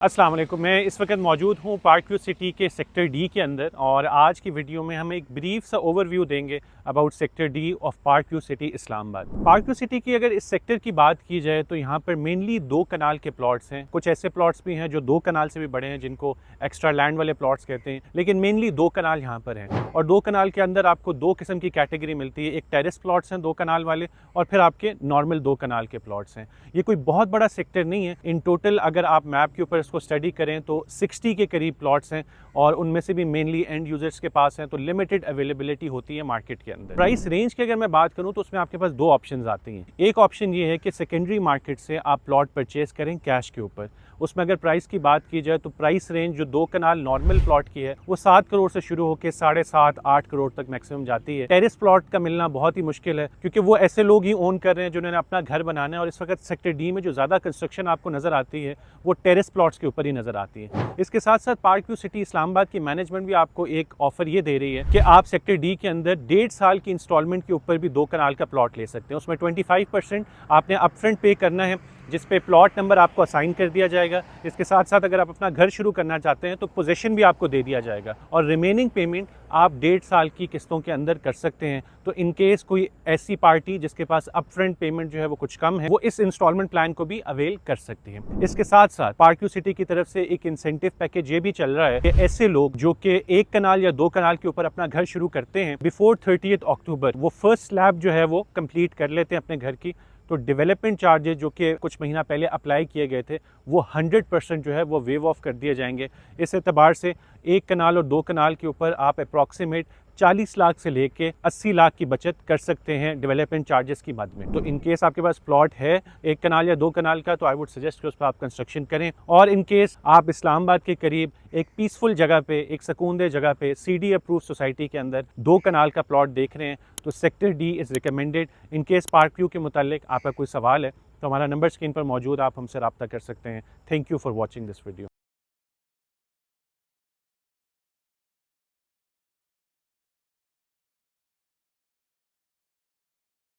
अस्सलाम वालेकुम। मैं इस वक्त मौजूद हूँ पार्क व्यू सिटी के सेक्टर डी के अंदर और आज की वीडियो में हम एक ब्रीफ सा ओवरव्यू देंगे about sector D of park view city Islamabad. Park view city की अगर इस सेक्टर की बात की जाए तो यहाँ पर मेनली 2 कनाल के प्लॉट्स हैं। कुछ ऐसे प्लॉट्स भी हैं जो 2 कनाल से भी बड़े हैं जिनको एक्स्ट्रा लैंड वाले प्लॉट्स कहते हैं, लेकिन मेनली 2 कनाल यहाँ पर हैं। और 2 कनाल के अंदर आपको 2 किस्म की कैटेगरी मिलती है। एक टेरेस प्लॉट्स हैं 2 कनाल वाले और फिर आपके नॉर्मल 2 कनाल के प्लॉट्स हैं। ये कोई बहुत बड़ा सेक्टर नहीं है। इन टोटल अगर आप मैप के ऊपर इसको स्टडी करें तो 60 के करीब प्लॉट्स हैं और उनमें से भी मेनली एंड यूजर्स के पास हैं, तो लिमिटेड अवेलेबिलिटी होती है मार्केट के अंदर। प्राइस रेंज की अगर मैं बात करूं तो उसमें आपके पास 2 ऑप्शंस आती हैं। एक ऑप्शन ये है कि सेकेंडरी मार्केट से आप प्लॉट परचेज करें कैश के ऊपर। उसमें अगर प्राइस की बात की जाए तो प्राइस रेंज जो 2 कनाल नॉर्मल प्लॉट की है वो 7 करोड़ से शुरू होकर 7.5-8 करोड़ तक मैक्सिमम जाती है। टेरेस प्लॉट का मिलना बहुत ही मुश्किल है क्योंकि वो ऐसे लोग ही ओन कर रहे हैं जिन्होंने अपना घर बनाना है, और इस वक्त सेक्टर डी में जो ज़्यादा कंस्ट्रक्शन आपको नज़र आती है वो टेरेस प्लॉट्स के ऊपर ही नज़र आती है। इसके साथ साथ पार्क व्यू सिटी इस्लामाबाद की मैनेजमेंट भी आपको एक ऑफर ये दे रही है कि आप सेक्टर डी के अंदर 1.5 साल की इंस्टॉलमेंट के ऊपर भी 2 कनाल का प्लॉट ले सकते हैं। उसमें 25% आपने अपफ्रंट पे करना है, जिस पे प्लॉट नंबर आपको असाइन कर दिया जाएगा। इसके साथ साथ अगर आप अपना घर शुरू करना चाहते हैं तो पोजीशन भी आपको दे दिया जाएगा और रिमेनिंग पेमेंट आप 1.5 साल की किस्तों के अंदर कर सकते हैं। तो इन केस कोई ऐसी पार्टी जिसके पास अपफ्रंट पेमेंट जो है वो कुछ कम है, वो इस इंस्टॉलमेंट प्लान को भी अवेल कर सकती है। इसके साथ साथ पार्क व्यू सिटी की तरफ से एक इंसेंटिव पैकेज ये भी चल रहा है कि ऐसे लोग जो कि 1 कनाल या 2 कनाल के ऊपर अपना घर शुरू करते हैं बिफोर 30 अक्टूबर, वो फर्स्ट स्लैब जो है वो कंप्लीट कर लेते हैं अपने घर की, तो डेवलपमेंट चार्जेस जो कि कुछ महीना पहले अप्लाई किए गए थे वो 100% जो है वो वेव ऑफ कर दिए जाएंगे। इस एतबार से 1 कनाल और 2 कनाल के ऊपर आप अप्रॉक्सीमेट 40 लाख से लेके 80 लाख की बचत कर सकते हैं डेवलपमेंट चार्जेस की मद में। तो इन केस आपके पास प्लॉट है 1 कनाल या 2 कनाल का तो आई वुड सजेस्ट कि उस पर आप कंस्ट्रक्शन करें। और इन केस आप इस्लामाबाद के करीब एक पीसफुल जगह पे, एक सकूनदह जगह पे CD अप्रूव सोसाइटी के अंदर 2 कनाल का प्लॉट देख रहे हैं तो sector D is recommended. In case park view के मुतालिक आपका कोई सवाल है तो हमारा नंबर स्क्रीन पर मौजूद, आप हमसे रब्ता कर सकते हैं। Thank you for watching this video.